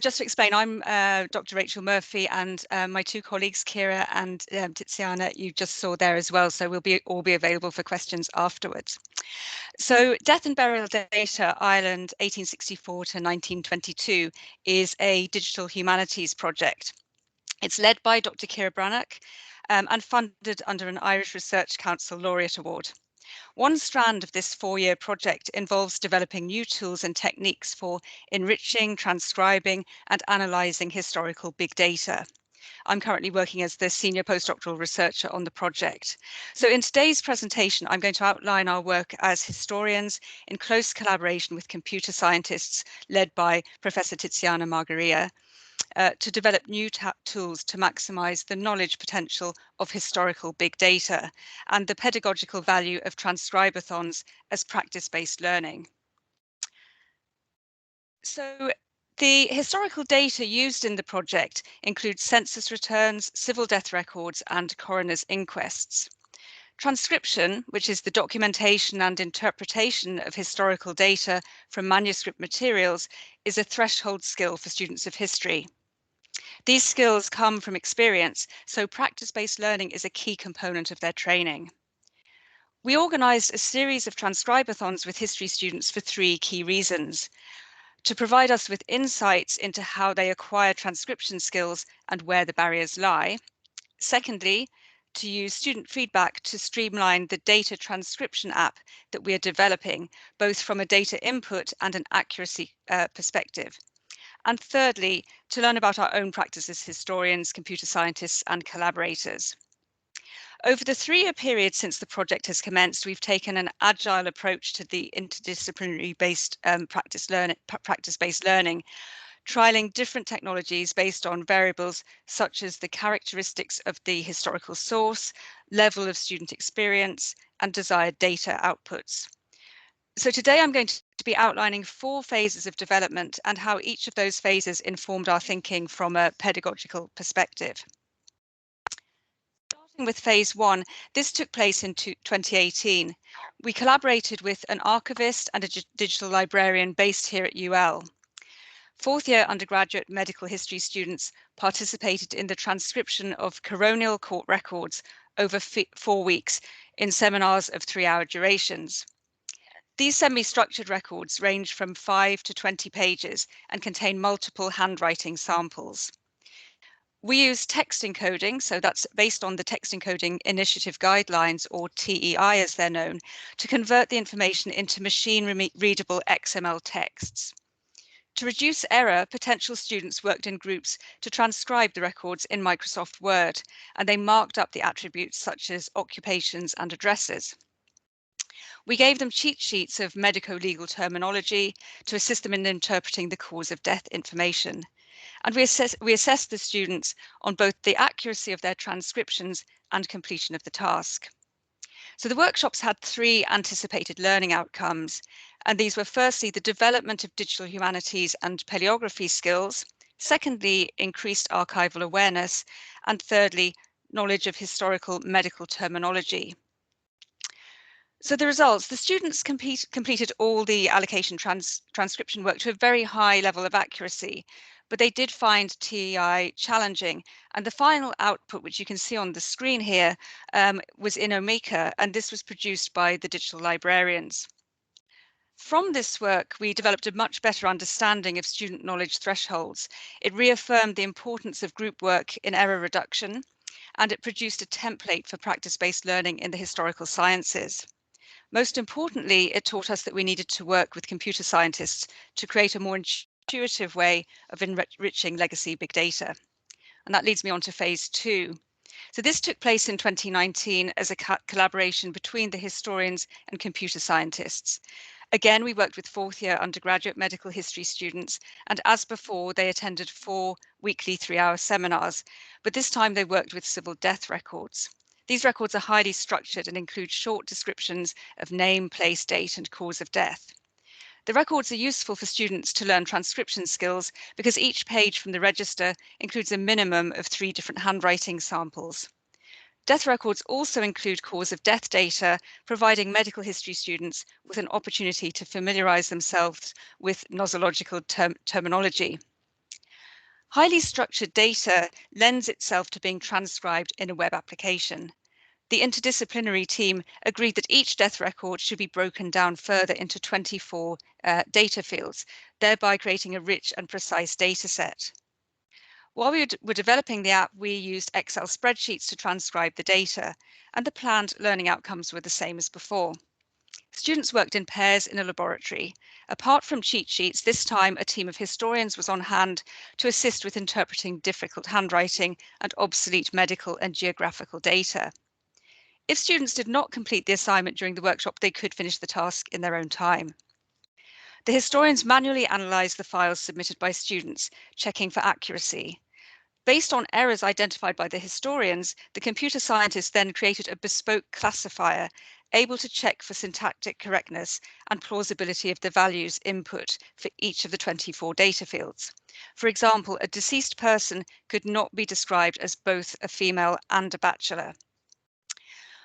just to explain, I'm Dr. Rachel Murphy, and my two colleagues, Ciara and Tiziana, you just saw there as well. So we'll all be available for questions afterwards. So Death and Burial Data Ireland 1864 to 1922 is a digital humanities project. It's led by Dr. Ciara Breathnach and funded under an Irish Research Council Laureate Award. One strand of this 4-year project involves developing new tools and techniques for enriching, transcribing, and analysing historical big data. I'm currently working as the senior postdoctoral researcher on the project. So in today's presentation, I'm going to outline our work as historians in close collaboration with computer scientists led by Professor Tiziana Margaria, to develop new tools to maximise the knowledge potential of historical big data and the pedagogical value of Transcribathons as practice-based learning. So the historical data used in the project includes census returns, civil death records, and coroner's inquests. Transcription, which is the documentation and interpretation of historical data from manuscript materials, is a threshold skill for students of history. These skills come from experience, so practice-based learning is a key component of their training. We organised a series of Transcribathons with history students for 3 key reasons: to provide us with insights into how they acquire transcription skills and where the barriers lie. Secondly, to use student feedback to streamline the data transcription app that we are developing, both from a data input and an accuracy perspective. And thirdly, to learn about our own practice as historians, computer scientists, and collaborators. Over the 3-year period since the project has commenced, we've taken an agile approach to the interdisciplinary-based practice-based learning, trialing different technologies based on variables such as the characteristics of the historical source, level of student experience, and desired data outputs. So today I'm going to be outlining 4 phases of development and how each of those phases informed our thinking from a pedagogical perspective. Starting with phase 1, this took place in 2018. We collaborated with an archivist and a digital librarian based here at UL. 4th-year undergraduate medical history students participated in the transcription of coronial court records over 4 weeks in seminars of 3-hour durations. These semi-structured records range from 5 to 20 pages and contain multiple handwriting samples. We use text encoding, so that's based on the Text Encoding Initiative Guidelines, or TEI as they're known, to convert the information into machine-readable XML texts. To reduce error, potential students worked in groups to transcribe the records in Microsoft Word, and they marked up the attributes such as occupations and addresses. We gave them cheat sheets of medico-legal terminology to assist them in interpreting the cause of death information. And we assessed the students on both the accuracy of their transcriptions and completion of the task. So the workshops had 3 anticipated learning outcomes, and these were firstly the development of digital humanities and paleography skills, secondly increased archival awareness, and thirdly knowledge of historical medical terminology. So the results, the students completed all the allocation transcription work to a very high level of accuracy, but they did find TEI challenging. And the final output, which you can see on the screen here, was in Omeka, and this was produced by the digital librarians. From this work, we developed a much better understanding of student knowledge thresholds. It reaffirmed the importance of group work in error reduction, and it produced a template for practice-based learning in the historical sciences. Most importantly, it taught us that we needed to work with computer scientists to create a more intuitive way of enriching legacy big data. And that leads me on to phase 2. So this took place in 2019 as a collaboration between the historians and computer scientists. Again, we worked with 4th-year undergraduate medical history students, and as before, they attended 4 weekly 3-hour seminars, but this time they worked with civil death records. These records are highly structured and include short descriptions of name, place, date, and cause of death. The records are useful for students to learn transcription skills because each page from the register includes a minimum of 3 different handwriting samples. Death records also include cause of death data, providing medical history students with an opportunity to familiarise themselves with nosological terminology. Highly structured data lends itself to being transcribed in a web application. The interdisciplinary team agreed that each death record should be broken down further into 24 data fields, thereby creating a rich and precise data set. While we were developing the app, we used Excel spreadsheets to transcribe the data, and the planned learning outcomes were the same as before. Students worked in pairs in a laboratory. Apart from cheat sheets, this time a team of historians was on hand to assist with interpreting difficult handwriting and obsolete medical and geographical data. If students did not complete the assignment during the workshop, they could finish the task in their own time. The historians manually analysed the files submitted by students, checking for accuracy. Based on errors identified by the historians, the computer scientists then created a bespoke classifier able to check for syntactic correctness and plausibility of the values input for each of the 24 data fields. For example, a deceased person could not be described as both a female and a bachelor.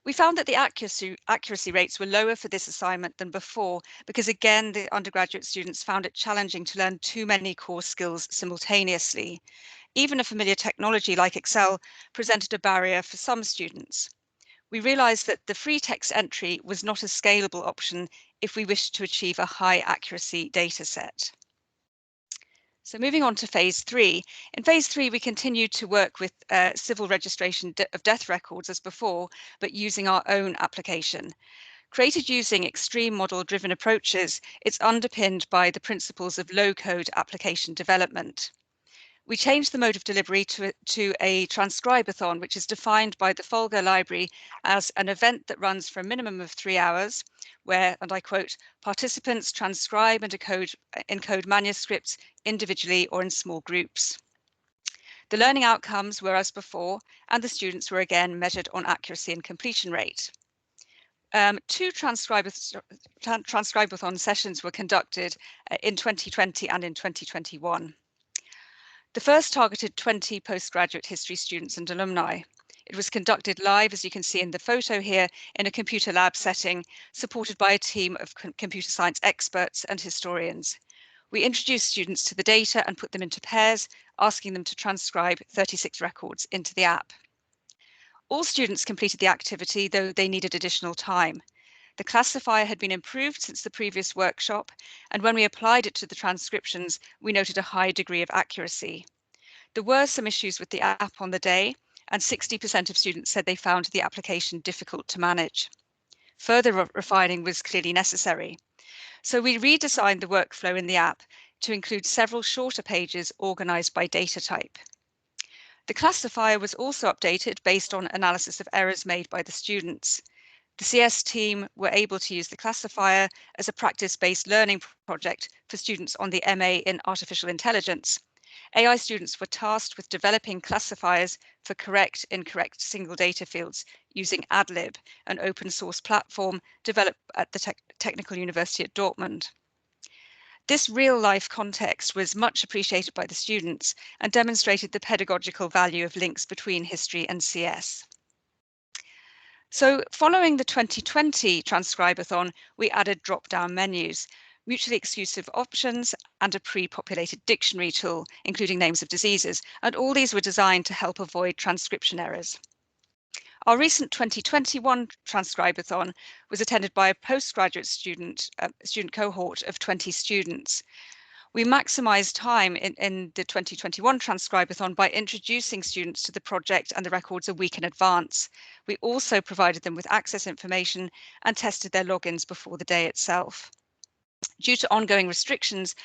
We found that the accuracy rates were lower for this assignment than before because, again, the undergraduate students found it challenging to learn too many core skills simultaneously. Even a familiar technology like Excel presented a barrier for some students. We realised that the free text entry was not a scalable option if we wished to achieve a high accuracy data set. So moving on to phase 3. In phase 3, we continued to work with civil registration of death records as before, but using our own application. Created using extreme model-driven approaches, it's underpinned by the principles of low-code application development. We changed the mode of delivery to a Transcribathon, which is defined by the Folger library as an event that runs for a minimum of 3 hours, where, and I quote, participants transcribe and encode manuscripts individually or in small groups. The learning outcomes were as before, and the students were again measured on accuracy and completion rate. 2 Transcribathon sessions were conducted in 2020 and in 2021. The first targeted 20 postgraduate history students and alumni. It was conducted live, as you can see in the photo here, in a computer lab setting, supported by a team of computer science experts and historians. We introduced students to the data and put them into pairs, asking them to transcribe 36 records into the app. All students completed the activity, though they needed additional time. The classifier had been improved since the previous workshop, and when we applied it to the transcriptions, we noted a high degree of accuracy. There were some issues with the app on the day, and 60% of students said they found the application difficult to manage. Further refining was clearly necessary. So we redesigned the workflow in the app to include several shorter pages organised by data type. The classifier was also updated based on analysis of errors made by the students. The CS team were able to use the classifier as a practice-based learning project for students on the MA in Artificial Intelligence. AI students were tasked with developing classifiers for correct, incorrect single data fields using AdLib, an open source platform developed at the Technical University at Dortmund. This real-life context was much appreciated by the students and demonstrated the pedagogical value of links between history and CS. So following the 2020 Transcribathon, we added drop-down menus, mutually exclusive options, and a pre-populated dictionary tool, including names of diseases, and all these were designed to help avoid transcription errors. Our recent 2021 Transcribathon was attended by a postgraduate student cohort of 20 students. We maximised time in the 2021 Transcribathon by introducing students to the project and the records a week in advance. We also provided them with access information and tested their logins before the day itself. Due to ongoing restrictions,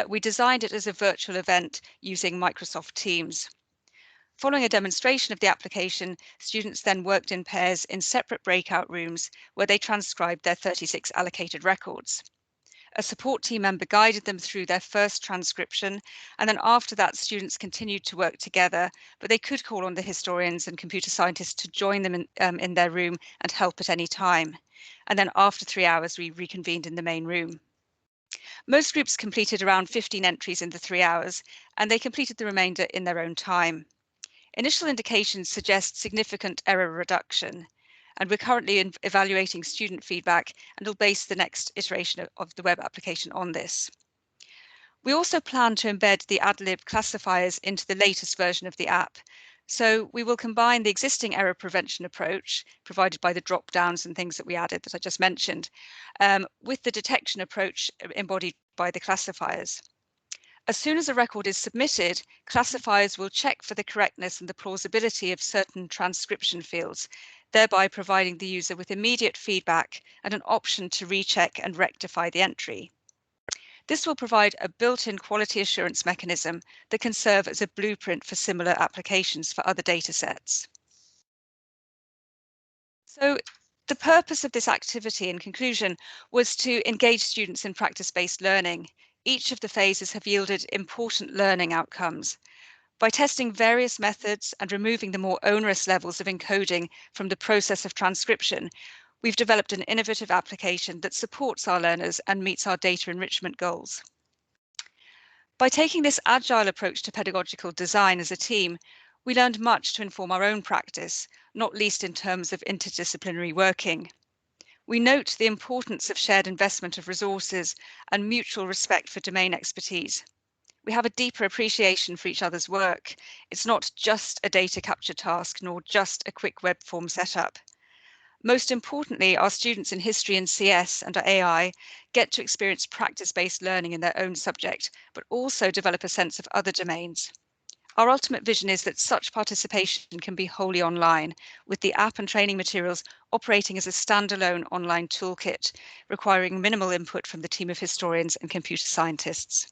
we designed it as a virtual event using Microsoft Teams. Following a demonstration of the application, students then worked in pairs in separate breakout rooms where they transcribed their 36 allocated records. A support team member guided them through their first transcription, and then after that, students continued to work together, but they could call on the historians and computer scientists to join them in their room and help at any time. And then after 3 hours, we reconvened in the main room. Most groups completed around 15 entries in the 3 hours, and they completed the remainder in their own time. Initial indications suggest significant error reduction, and we're currently evaluating student feedback and will base the next iteration of the web application on this. We also plan to embed the AdLib classifiers into the latest version of the app. So we will combine the existing error prevention approach provided by the drop downs and things that we added that I just mentioned with the detection approach embodied by the classifiers. As soon as a record is submitted, classifiers will check for the correctness and the plausibility of certain transcription fields, thereby providing the user with immediate feedback and an option to recheck and rectify the entry. This will provide a built-in quality assurance mechanism that can serve as a blueprint for similar applications for other data sets. So the purpose of this activity, in conclusion, was to engage students in practice-based learning. Each of the phases have yielded important learning outcomes. By testing various methods and removing the more onerous levels of encoding from the process of transcription, we've developed an innovative application that supports our learners and meets our data enrichment goals. By taking this agile approach to pedagogical design as a team, we learned much to inform our own practice, not least in terms of interdisciplinary working. We note the importance of shared investment of resources and mutual respect for domain expertise. We have a deeper appreciation for each other's work. It's not just a data capture task, nor just a quick web form setup. Most importantly, our students in history and CS and AI get to experience practice-based learning in their own subject, but also develop a sense of other domains. Our ultimate vision is that such participation can be wholly online, with the app and training materials operating as a standalone online toolkit, requiring minimal input from the team of historians and computer scientists.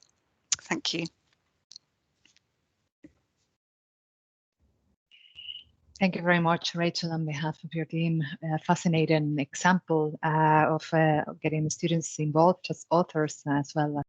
Thank you. Thank you very much, Rachel, on behalf of your team. Fascinating example of getting the students involved as authors as well